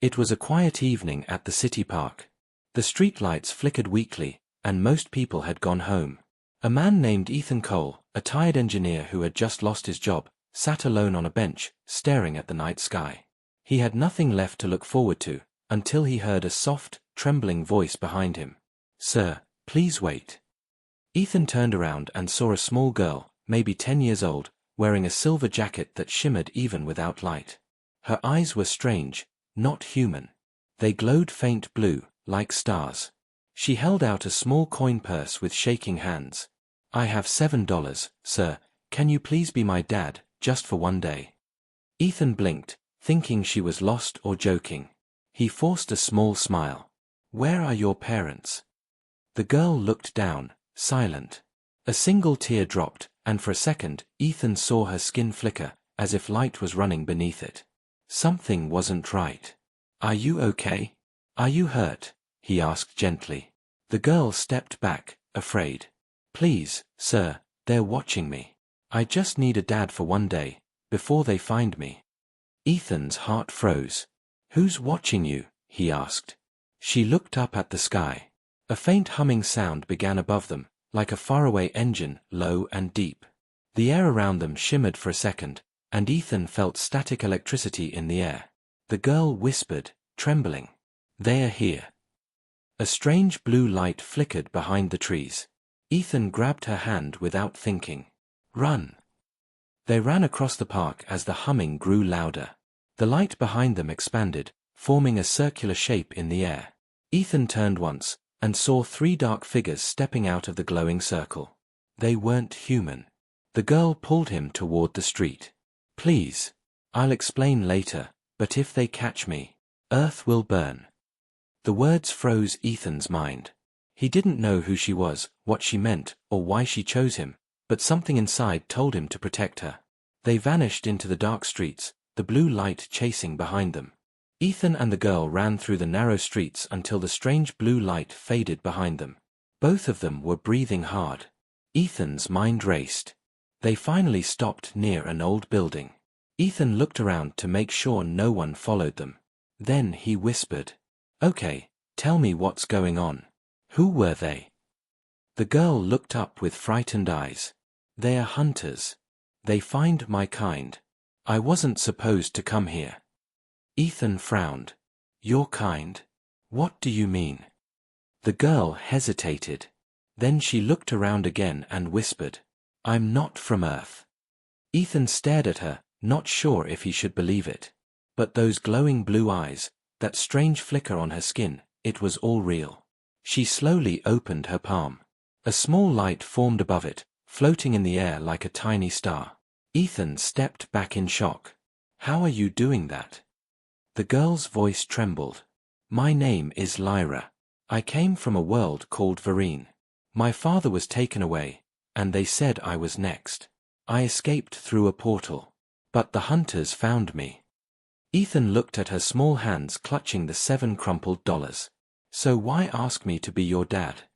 It was a quiet evening at the city park. The streetlights flickered weakly, and most people had gone home. A man named Ethan Cole, a tired engineer who had just lost his job, sat alone on a bench, staring at the night sky. He had nothing left to look forward to, until he heard a soft, trembling voice behind him. "Sir, please wait." Ethan turned around and saw a small girl, maybe 10 years old, wearing a silver jacket that shimmered even without light. Her eyes were strange, not human. They glowed faint blue, like stars. She held out a small coin purse with shaking hands. "I have $7, sir. Can you please be my dad, just for one day?" Ethan blinked, thinking she was lost or joking. He forced a small smile. "Where are your parents?" The girl looked down, silent. A single tear dropped, and for a second, Ethan saw her skin flicker, as if light was running beneath it. Something wasn't right. "Are you okay? Are you hurt?" he asked gently. The girl stepped back, afraid. "Please, sir, they're watching me. I just need a dad for one day, before they find me." Ethan's heart froze. "Who's watching you?" he asked. She looked up at the sky. A faint humming sound began above them, like a faraway engine, low and deep. The air around them shimmered for a second, and Ethan felt static electricity in the air. The girl whispered, trembling, "They are here." A strange blue light flickered behind the trees. Ethan grabbed her hand without thinking. "Run!" They ran across the park as the humming grew louder. The light behind them expanded, forming a circular shape in the air. Ethan turned once, and saw 3 dark figures stepping out of the glowing circle. They weren't human. The girl pulled him toward the street. "Please. I'll explain later, but if they catch me, Earth will burn." The words froze Ethan's mind. He didn't know who she was, what she meant, or why she chose him, but something inside told him to protect her. They vanished into the dark streets, the blue light chasing behind them. Ethan and the girl ran through the narrow streets until the strange blue light faded behind them. Both of them were breathing hard. Ethan's mind raced. They finally stopped near an old building. Ethan looked around to make sure no one followed them. Then he whispered, "Okay, tell me what's going on. Who were they?" The girl looked up with frightened eyes. "They are hunters. They find my kind. I wasn't supposed to come here." Ethan frowned. "Your kind? What do you mean?" The girl hesitated. Then she looked around again and whispered, "I'm not from Earth." Ethan stared at her, not sure if he should believe it. But those glowing blue eyes, that strange flicker on her skin, it was all real. She slowly opened her palm. A small light formed above it, floating in the air like a tiny star. Ethan stepped back in shock. "How are you doing that?" The girl's voice trembled. "My name is Lyra. I came from a world called Vereen. My father was taken away, and they said I was next. I escaped through a portal. But the hunters found me." Ethan looked at her small hands clutching the 7 crumpled dollars. "So why ask me to be your dad?"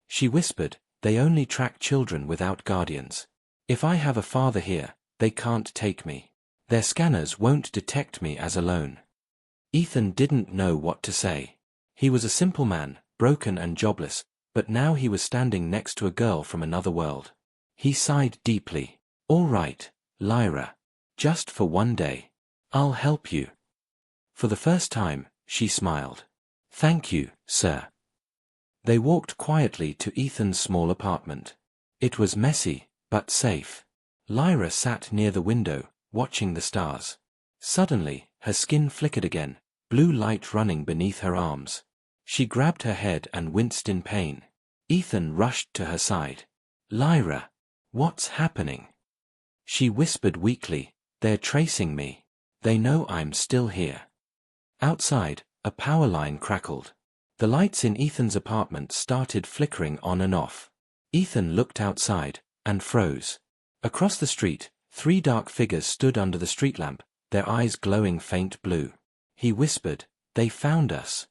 She whispered, "They only track children without guardians. If I have a father here, they can't take me. Their scanners won't detect me as alone." Ethan didn't know what to say. He was a simple man, broken and jobless, but now he was standing next to a girl from another world. He sighed deeply. "All right, Lyra. Just for one day. I'll help you." For the first time, she smiled. "Thank you, sir." They walked quietly to Ethan's small apartment. It was messy, but safe. Lyra sat near the window, watching the stars. Suddenly, her skin flickered again, blue light running beneath her arms. She grabbed her head and winced in pain. Ethan rushed to her side. "Lyra, what's happening?" She whispered weakly, "They're tracing me. They know I'm still here." Outside, a power line crackled. The lights in Ethan's apartment started flickering on and off. Ethan looked outside, and froze. Across the street, 3 dark figures stood under the street lamp, their eyes glowing faint blue. He whispered, "They found us."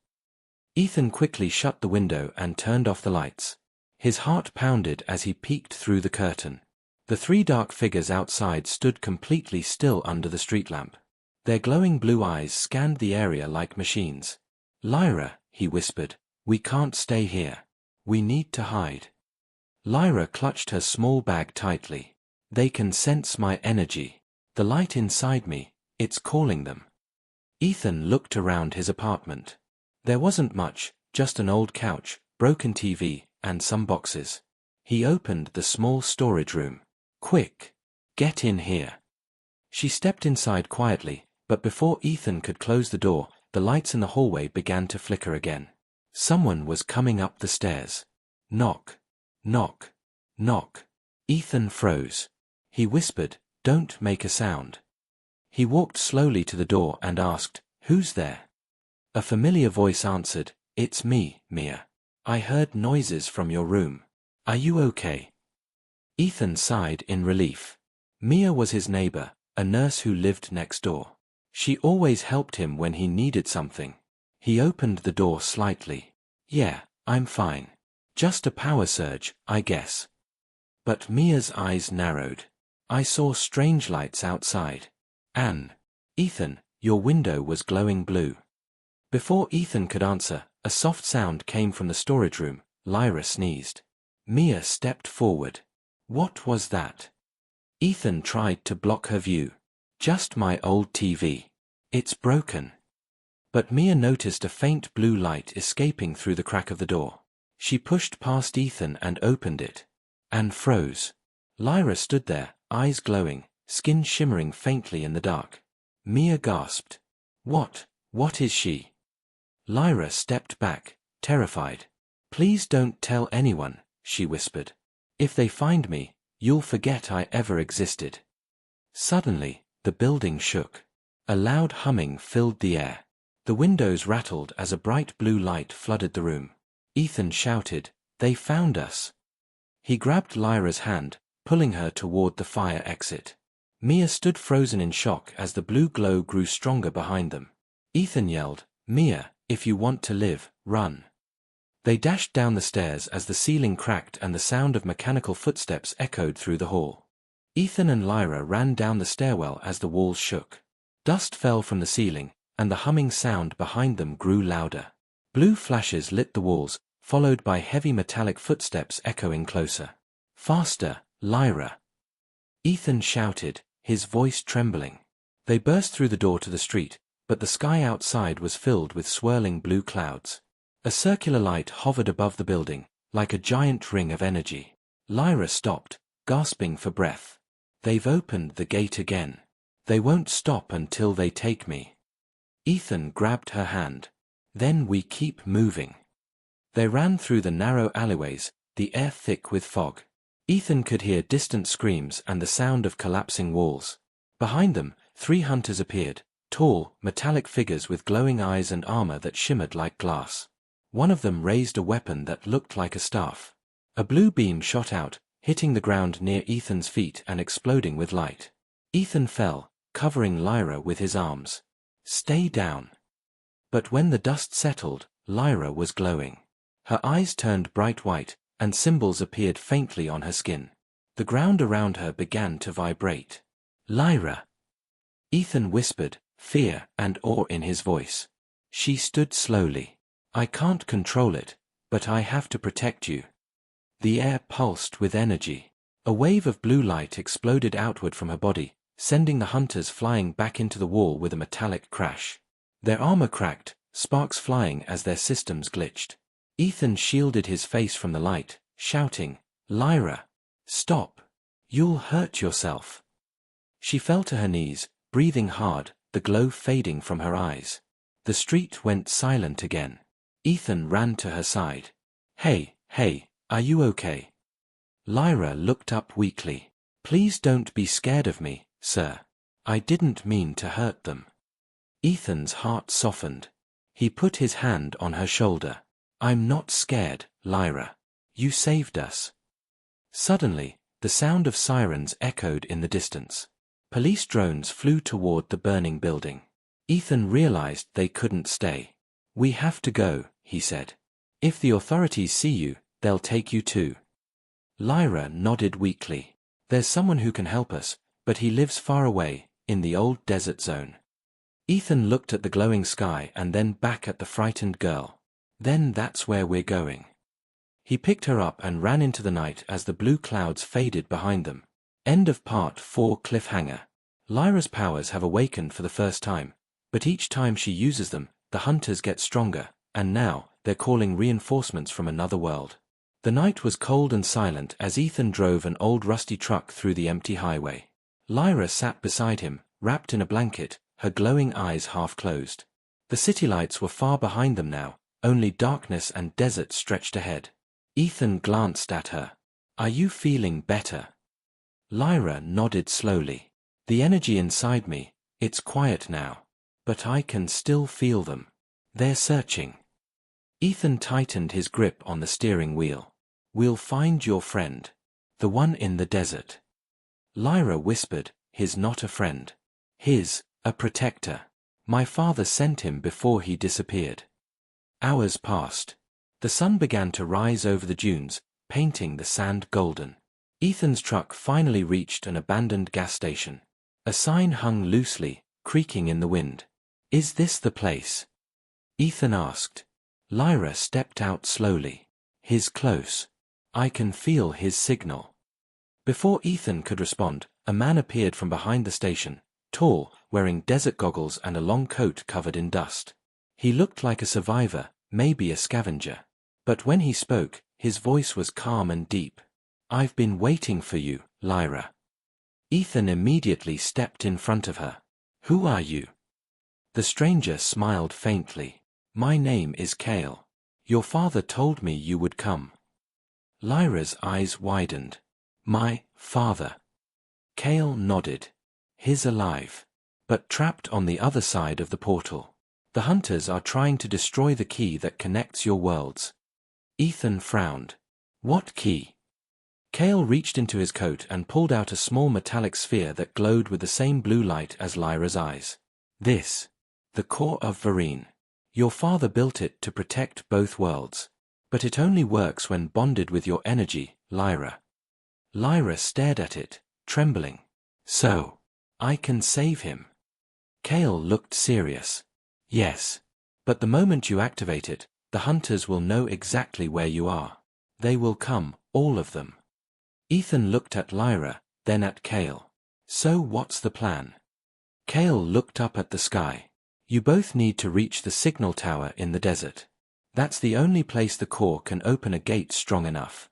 Ethan quickly shut the window and turned off the lights. His heart pounded as he peeked through the curtain. The 3 dark figures outside stood completely still under the street lamp. Their glowing blue eyes scanned the area like machines. "Lyra," he whispered, "we can't stay here. We need to hide." Lyra clutched her small bag tightly. "They can sense my energy. The light inside me, it's calling them." Ethan looked around his apartment. There wasn't much, just an old couch, broken TV, and some boxes. He opened the small storage room. "Quick! Get in here." She stepped inside quietly, but before Ethan could close the door, the lights in the hallway began to flicker again. Someone was coming up the stairs. Knock. Knock. Knock. Ethan froze. He whispered, "Don't make a sound." He walked slowly to the door and asked, "Who's there?" A familiar voice answered, "It's me, Mia. I heard noises from your room. Are you okay?" Ethan sighed in relief. Mia was his neighbor, a nurse who lived next door. She always helped him when he needed something. He opened the door slightly. "Yeah, I'm fine. Just a power surge, I guess." But Mia's eyes narrowed. "I saw strange lights outside. Anne." "Ethan, your window was glowing blue." Before Ethan could answer, a soft sound came from the storage room. Lyra sneezed. Mia stepped forward. "What was that?" Ethan tried to block her view. "Just my old TV. It's broken." But Mia noticed a faint blue light escaping through the crack of the door. She pushed past Ethan and opened it. Anne froze. Lyra stood there, eyes glowing, skin shimmering faintly in the dark. Mia gasped. What is she?" Lyra stepped back, terrified. "Please don't tell anyone," she whispered. "If they find me, you'll forget I ever existed." Suddenly, the building shook. A loud humming filled the air. The windows rattled as a bright blue light flooded the room. Ethan shouted, "They found us!" He grabbed Lyra's hand, pulling her toward the fire exit. Mia stood frozen in shock as the blue glow grew stronger behind them. Ethan yelled, "Mia, if you want to live, run." They dashed down the stairs as the ceiling cracked and the sound of mechanical footsteps echoed through the hall. Ethan and Lyra ran down the stairwell as the walls shook. Dust fell from the ceiling, and the humming sound behind them grew louder. Blue flashes lit the walls, followed by heavy metallic footsteps echoing closer. "Faster, Lyra!" Ethan shouted, his voice trembling. They burst through the door to the street, but the sky outside was filled with swirling blue clouds. A circular light hovered above the building, like a giant ring of energy. Lyra stopped, gasping for breath. "They've opened the gate again. They won't stop until they take me." Ethan grabbed her hand. "Then we keep moving." They ran through the narrow alleyways, the air thick with fog. Ethan could hear distant screams and the sound of collapsing walls. Behind them, 3 hunters appeared, tall, metallic figures with glowing eyes and armor that shimmered like glass. One of them raised a weapon that looked like a staff. A blue beam shot out, hitting the ground near Ethan's feet and exploding with light. Ethan fell, covering Lyra with his arms. "Stay down." But when the dust settled, Lyra was glowing. Her eyes turned bright white, and symbols appeared faintly on her skin. The ground around her began to vibrate. "Lyra!" Ethan whispered, fear and awe in his voice. She stood slowly. "I can't control it, but I have to protect you." The air pulsed with energy. A wave of blue light exploded outward from her body, sending the hunters flying back into the wall with a metallic crash. Their armor cracked, sparks flying as their systems glitched. Ethan shielded his face from the light, shouting, "Lyra! Stop! You'll hurt yourself." She fell to her knees, breathing hard, the glow fading from her eyes. The street went silent again. Ethan ran to her side. Hey, are you okay?" Lyra looked up weakly. "Please don't be scared of me, sir. I didn't mean to hurt them." Ethan's heart softened. He put his hand on her shoulder. "I'm not scared, Lyra. You saved us." Suddenly, the sound of sirens echoed in the distance. Police drones flew toward the burning building. Ethan realized they couldn't stay. "We have to go," he said. "If the authorities see you, they'll take you too." Lyra nodded weakly. "There's someone who can help us, but he lives far away, in the old desert zone." Ethan looked at the glowing sky and then back at the frightened girl. Then that's where we're going. He picked her up and ran into the night as the blue clouds faded behind them. End of Part 4 cliffhanger. Lyra's powers have awakened for the first time, but each time she uses them, the hunters get stronger, and now, they're calling reinforcements from another world. The night was cold and silent as Ethan drove an old rusty truck through the empty highway. Lyra sat beside him, wrapped in a blanket, her glowing eyes half closed. The city lights were far behind them now, only darkness and desert stretched ahead. Ethan glanced at her. "Are you feeling better?" Lyra nodded slowly. "The energy inside me, it's quiet now. But I can still feel them. They're searching." Ethan tightened his grip on the steering wheel. "We'll find your friend. The one in the desert." Lyra whispered, "He's not a friend. He's a protector. My father sent him before he disappeared." Hours passed. The sun began to rise over the dunes, painting the sand golden. Ethan's truck finally reached an abandoned gas station. A sign hung loosely, creaking in the wind. "Is this the place?" Ethan asked. Lyra stepped out slowly. "He's close. I can feel his signal." Before Ethan could respond, a man appeared from behind the station, tall, wearing desert goggles and a long coat covered in dust. He looked like a survivor, maybe a scavenger. But when he spoke, his voice was calm and deep. "I've been waiting for you, Lyra." Ethan immediately stepped in front of her. "Who are you?" The stranger smiled faintly. "My name is Cale. Your father told me you would come." Lyra's eyes widened. "My father?" Cale nodded. "He's alive. But trapped on the other side of the portal. The hunters are trying to destroy the key that connects your worlds." Ethan frowned. "What key?" Cale reached into his coat and pulled out a small metallic sphere that glowed with the same blue light as Lyra's eyes. "This. The core of Varine. Your father built it to protect both worlds. But it only works when bonded with your energy, Lyra." Lyra stared at it, trembling. "So, I can save him?" Cale looked serious. "Yes. But the moment you activate it, the hunters will know exactly where you are. They will come, all of them." Ethan looked at Lyra, then at Cale. "So what's the plan?" Cale looked up at the sky. "You both need to reach the signal tower in the desert. That's the only place the core can open a gate strong enough."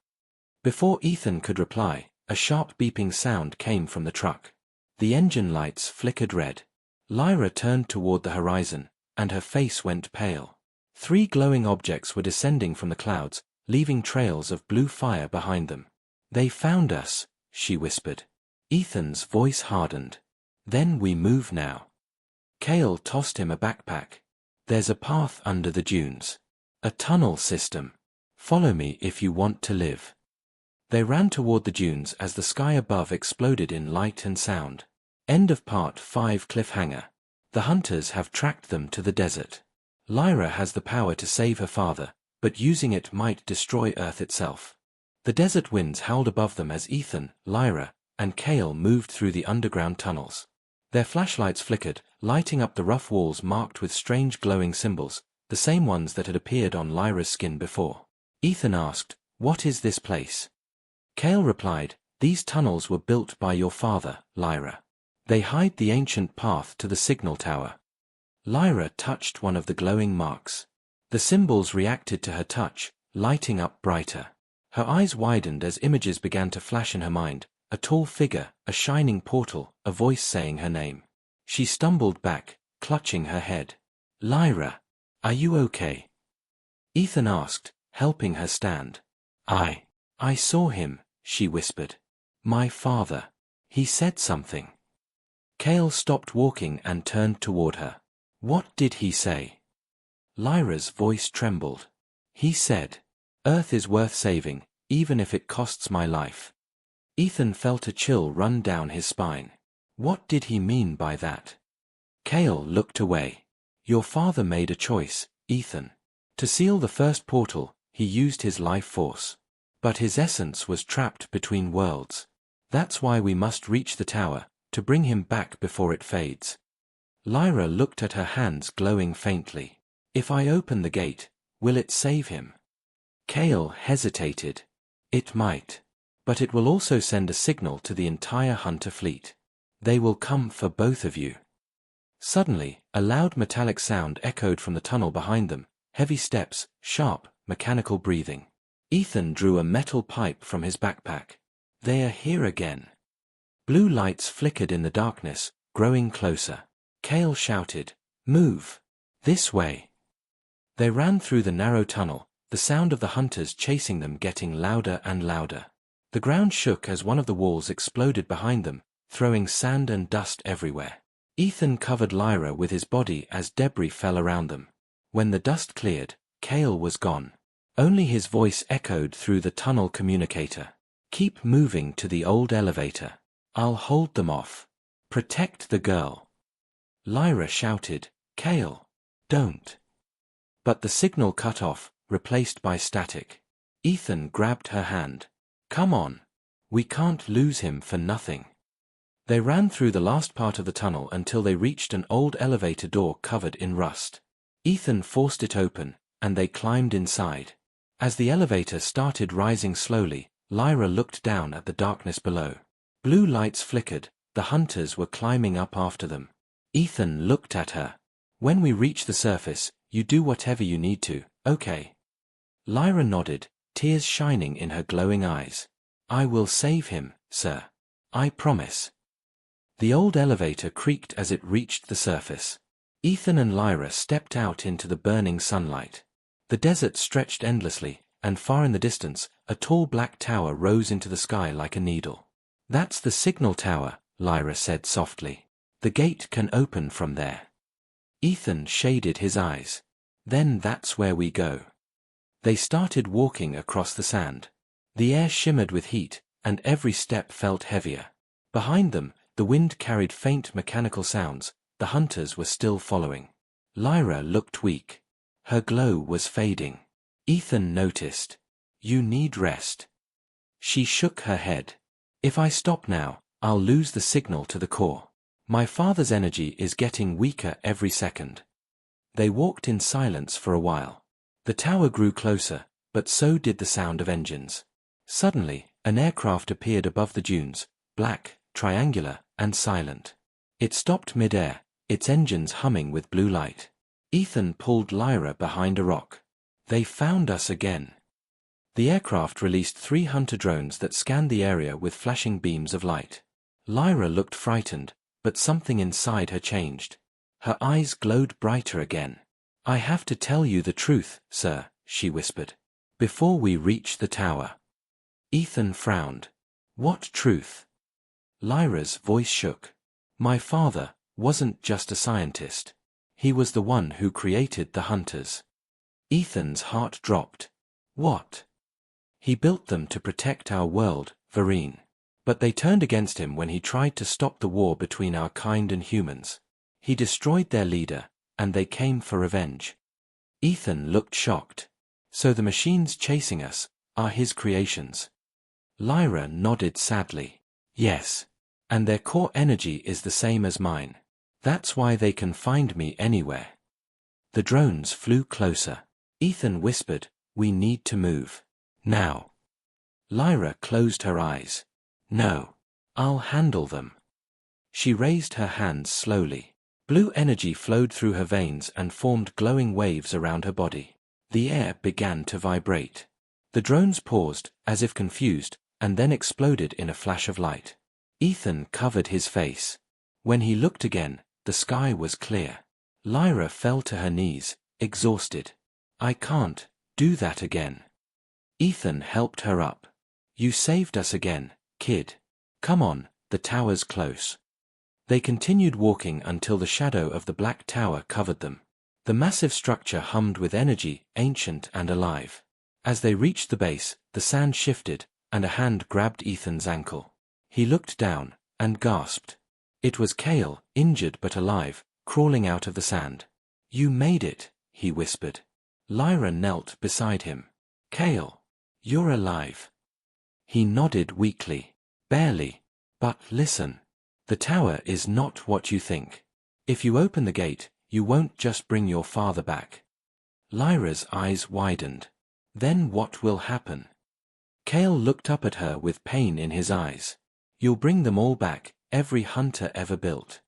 Before Ethan could reply, a sharp beeping sound came from the truck. The engine lights flickered red. Lyra turned toward the horizon, and her face went pale. 3 glowing objects were descending from the clouds, leaving trails of blue fire behind them. "They found us," she whispered. Ethan's voice hardened. "Then we move now." Cale tossed him a backpack. "There's a path under the dunes. A tunnel system. Follow me if you want to live." They ran toward the dunes as the sky above exploded in light and sound. End of Part 5 cliffhanger. The hunters have tracked them to the desert. Lyra has the power to save her father, but using it might destroy Earth itself. The desert winds howled above them as Ethan, Lyra, and Cale moved through the underground tunnels. Their flashlights flickered, lighting up the rough walls marked with strange glowing symbols, the same ones that had appeared on Lyra's skin before. Ethan asked, "What is this place?" Cale replied, "These tunnels were built by your father, Lyra. They hide the ancient path to the signal tower." Lyra touched one of the glowing marks. The symbols reacted to her touch, lighting up brighter. Her eyes widened as images began to flash in her mind, a tall figure, a shining portal, a voice saying her name. She stumbled back, clutching her head. "Lyra, are you okay?" Ethan asked, helping her stand. I saw him," she whispered. "My father. He said something." Cale stopped walking and turned toward her. "What did he say?" Lyra's voice trembled. "He said, 'Earth is worth saving, even if it costs my life.'" Ethan felt a chill run down his spine. What did he mean by that? Cale looked away. "Your father made a choice, Ethan. To seal the first portal, he used his life force. But his essence was trapped between worlds. That's why we must reach the tower, to bring him back before it fades." Lyra looked at her hands glowing faintly. If I open the gate, will it save him? Cale hesitated. It might. But it will also send a signal to the entire hunter fleet. They will come for both of you. Suddenly, a loud metallic sound echoed from the tunnel behind them, heavy steps, sharp, mechanical breathing. Ethan drew a metal pipe from his backpack. They are here again. Blue lights flickered in the darkness, growing closer. Cale shouted, "Move! This way!" They ran through the narrow tunnel, the sound of the hunters chasing them getting louder and louder. The ground shook as one of the walls exploded behind them, throwing sand and dust everywhere. Ethan covered Lyra with his body as debris fell around them. When the dust cleared, Cale was gone. Only his voice echoed through the tunnel communicator. "Keep moving to the old elevator. I'll hold them off. Protect the girl." Lyra shouted, "Cale, don't." But the signal cut off, replaced by static. Ethan grabbed her hand. "Come on. We can't lose him for nothing." They ran through the last part of the tunnel until they reached an old elevator door covered in rust. Ethan forced it open, and they climbed inside. As the elevator started rising slowly, Lyra looked down at the darkness below. Blue lights flickered, the hunters were climbing up after them. Ethan looked at her. "When we reach the surface, you do whatever you need to, okay?" Lyra nodded, tears shining in her glowing eyes. "I will save him, sir. I promise." The old elevator creaked as it reached the surface. Ethan and Lyra stepped out into the burning sunlight. The desert stretched endlessly, and far in the distance, a tall black tower rose into the sky like a needle. "That's the signal tower," Lyra said softly. "The gate can open from there." Ethan shaded his eyes. "Then that's where we go." They started walking across the sand. The air shimmered with heat, and every step felt heavier. Behind them, the wind carried faint mechanical sounds. The hunters were still following. Lyra looked weak. Her glow was fading. Ethan noticed. "You need rest." She shook her head. "If I stop now, I'll lose the signal to the core. My father's energy is getting weaker every second." They walked in silence for a while. The tower grew closer, but so did the sound of engines. Suddenly, an aircraft appeared above the dunes, black, triangular, and silent. It stopped mid-air, its engines humming with blue light. Ethan pulled Lyra behind a rock. "They found us again." The aircraft released 3 hunter drones that scanned the area with flashing beams of light. Lyra looked frightened, but something inside her changed. Her eyes glowed brighter again. "I have to tell you the truth, sir," she whispered. "Before we reach the tower." Ethan frowned. "What truth?" Lyra's voice shook. "My father wasn't just a scientist. He was the one who created the hunters." Ethan's heart dropped. "What?" "He built them to protect our world, Vereen. But they turned against him when he tried to stop the war between our kind and humans. He destroyed their leader, and they came for revenge." Ethan looked shocked. "So the machines chasing us are his creations?" Lyra nodded sadly. "Yes. And their core energy is the same as mine. That's why they can find me anywhere." The drones flew closer. Ethan whispered, "We need to move. Now." Lyra closed her eyes. "No. I'll handle them." She raised her hands slowly. Blue energy flowed through her veins and formed glowing waves around her body. The air began to vibrate. The drones paused, as if confused, and then exploded in a flash of light. Ethan covered his face. When he looked again, the sky was clear. Lyra fell to her knees, exhausted. "I can't do that again." Ethan helped her up. "You saved us again, kid. Come on, the tower's close." They continued walking until the shadow of the black tower covered them. The massive structure hummed with energy, ancient and alive. As they reached the base, the sand shifted, and a hand grabbed Ethan's ankle. He looked down, and gasped. It was Cale, injured but alive, crawling out of the sand. "You made it," he whispered. Lyra knelt beside him. "Cale, you're alive." He nodded weakly. "Barely. But listen. The tower is not what you think. If you open the gate, you won't just bring your father back. Lyra's eyes widened. Then what will happen? Cale looked up at her with pain in his eyes. You'll bring them all back, every hunter ever built.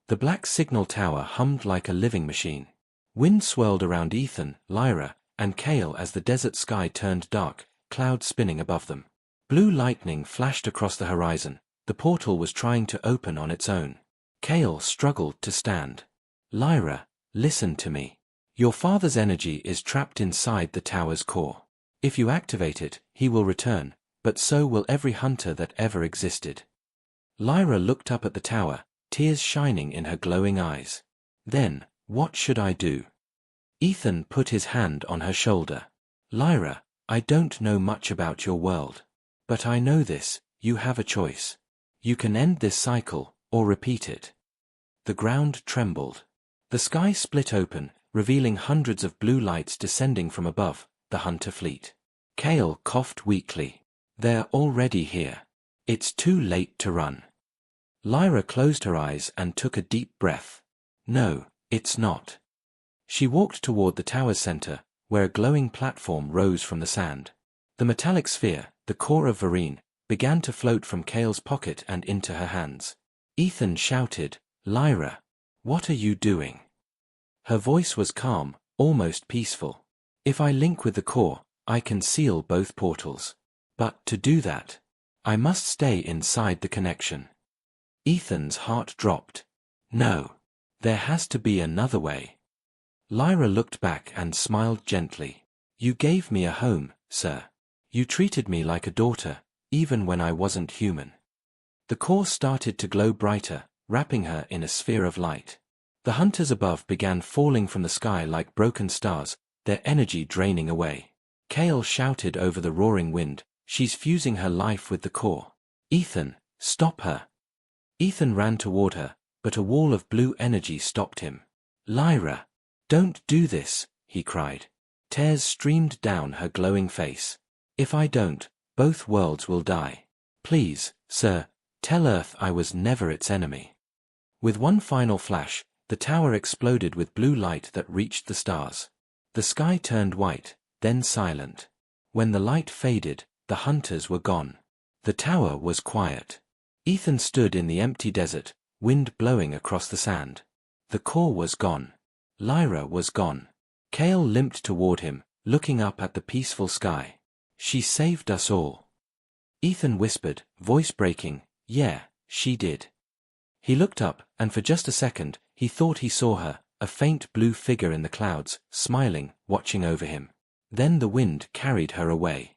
The black signal tower hummed like a living machine. Wind swirled around Ethan, Lyra, and Cale as the desert sky turned dark, clouds spinning above them. Blue lightning flashed across the horizon. The portal was trying to open on its own. Cale struggled to stand. Lyra, listen to me. Your father's energy is trapped inside the tower's core. If you activate it, he will return, but so will every hunter that ever existed. Lyra looked up at the tower, tears shining in her glowing eyes. Then, what should I do? Ethan put his hand on her shoulder. Lyra, I don't know much about your world. But I know this, you have a choice. You can end this cycle, or repeat it. The ground trembled. The sky split open, revealing hundreds of blue lights descending from above, the hunter fleet. Cale coughed weakly. They're already here. It's too late to run. Lyra closed her eyes and took a deep breath. No, it's not. She walked toward the tower's center, where a glowing platform rose from the sand. The metallic sphere, the core of Varine, began to float from Cale's pocket and into her hands. Ethan shouted, Lyra, what are you doing? Her voice was calm, almost peaceful. If I link with the core, I can seal both portals. But to do that, I must stay inside the connection. Ethan's heart dropped. No, there has to be another way. Lyra looked back and smiled gently. You gave me a home, sir. You treated me like a daughter, even when I wasn't human. The core started to glow brighter, wrapping her in a sphere of light. The hunters above began falling from the sky like broken stars, their energy draining away. Cale shouted over the roaring wind, she's fusing her life with the core. Ethan, stop her. Ethan ran toward her, but a wall of blue energy stopped him. Lyra, don't do this, he cried. Tears streamed down her glowing face. If I don't, both worlds will die. Please, sir, tell Earth I was never its enemy. With one final flash, the tower exploded with blue light that reached the stars. The sky turned white, then silent. When the light faded, the hunters were gone. The tower was quiet. Ethan stood in the empty desert, wind blowing across the sand. The core was gone. Lyra was gone. Cale limped toward him, looking up at the peaceful sky. She saved us all. Ethan whispered, voice breaking, yeah, she did. He looked up, and for just a second, he thought he saw her, a faint blue figure in the clouds, smiling, watching over him. Then the wind carried her away.